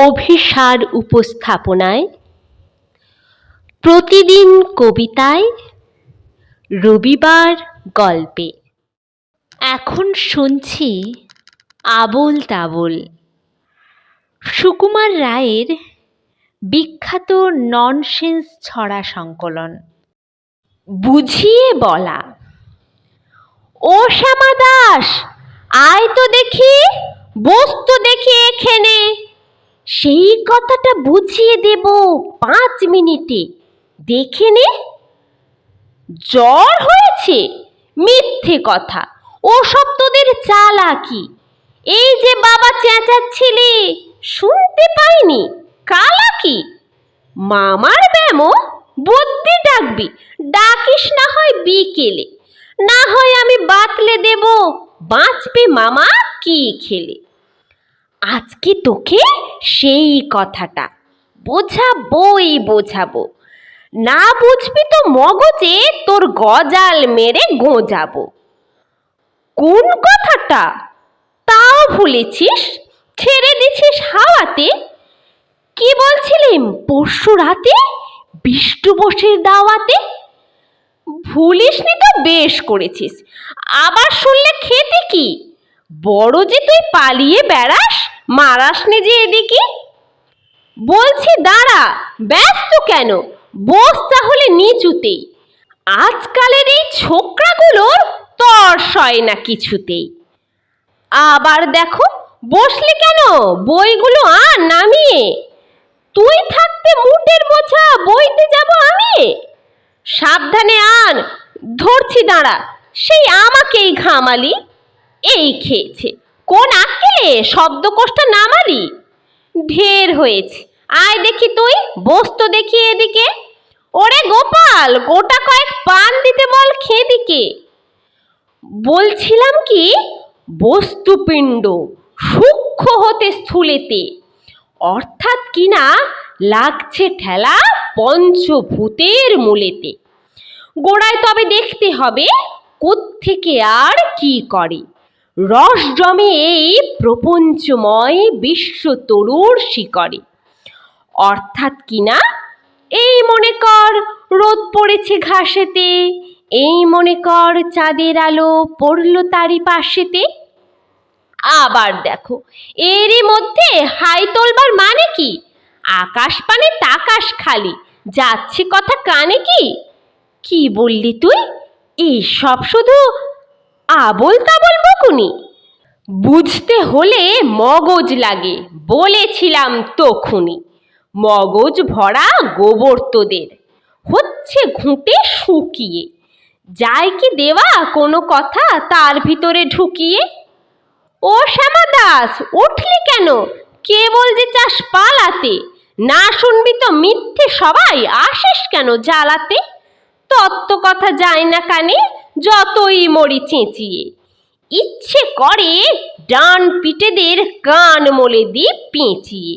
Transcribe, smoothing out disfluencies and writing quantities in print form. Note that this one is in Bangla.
অভিসার উপস্থাপনায়, প্রতিদিন কবিতায়, রবিবার গল্পে। এখন শুনছি আবোল তাবোল, সুকুমার রায়ের বিখ্যাত ননসেন্স ছড়া সংকলন। বুঝিয়ে বলা। ও শ্যামা দাস, আয় তো দেখি, বস্তু দেখি এখানে। সেই কথাটা বুঝিয়ে দেব 5 মিনিটে, দেখে নে। জ্বর হয়েছে? মিথ্যে কথা, ওসব তোদের চালাকি। এই যে বাবা চেঁচাচ্ছিলি, শুনতে পাইনি? কালাকি। মামার ব্যামো, বুদ্ধি ডাকবি, ডাকিস না হয় বিকেলে, না হয় আমি বাতলে দেব, বাঁচবে মামা কি খেলে। আজকে তোকে সেই কথাটা বোঝাবো, না বুঝবি তো মগজে তোর গজাল মেরে গোঁজাবো। কোন কথাটা? তাও ভুলেছিস, ছেড়ে দিছিস হাওয়াতে। কি বলছিলেন পরশু রাতে বিষ্টু বসের দাওয়াতে? ভুলিসনি তো বেশ করেছিস, আবার শুনলে খেতে কি? বড় যে তুই পালিয়ে বেড়াস, মারাসনি যে এদিকে। বলছি দাঁড়া, ব্যস্ত কেন? বস তাহলে নিচুতেই। আজকালের এই ছোকরাগুলোর তর সয় না কিছুতেই। আবার দেখো, বসলে কেন? বইগুলো আন নামিয়ে। তুই থাকতে মুটের বোঝা বইতে যাব আমি? সাবধানে আন, ধরছি দাঁড়া। সেই আমাকেই ঘামালি। এই খেয়েছে, কোন আক্কেলে শব্দকোষটা নামালি? ঢের হয়েছে, আয় দেখি তুই, বস্তু দেখি এদিকে। ওরে গোপাল, গোটা কয়েক পান দিতে বল খেদিকে। বলছিলাম কি, বস্তুপিণ্ড সূক্ষ্ম হতে স্থূলেতে, অর্থাৎ কিনা লাগছে ঠেলা পঞ্চভূতের মূলেতে। গোড়ায় তবে দেখতে হবে কোত্থেকে আর কি করে, রস জমে এই প্রপঞ্চময় বিশ্ব তরুর শিকরে। অর্থাৎ কিনা এই মনে কর রোদ পড়েছে ঘাসেতে, এই মনে কর চাঁদের আলো পড়ল তারই পাশেতে। আবার দেখো, এরই মধ্যে হাই তোলবার মানে কি? আকাশ পানে তাকাস খালি, যাচ্ছে কথা কানে কি? কি বললি তুই? এইসব শুধু আবোল তাবোল বকুনি। বুঝতে হলে মগজ লাগে, বলেছিলাম তখুনি। মগজ ভরা গোবর তোদের, হচ্ছে ঘুঁটে শুকিয়ে। যায় কি দেওয়া কোনো কথা তার ভিতরে ঢুকিয়ে? ও শ্যামা দাস, উঠলি কেন? কেবল যে চাস পালাতে, না শুনবি তো মিথ্যে সবাই আসিস কেন জ্বালাতে? তত্ত্ব কথা যায় না কানে, যতই মরি চেঁচিয়ে। ইচ্ছে করে ডান পিটেদের কান মলে দি পেঁচিয়ে।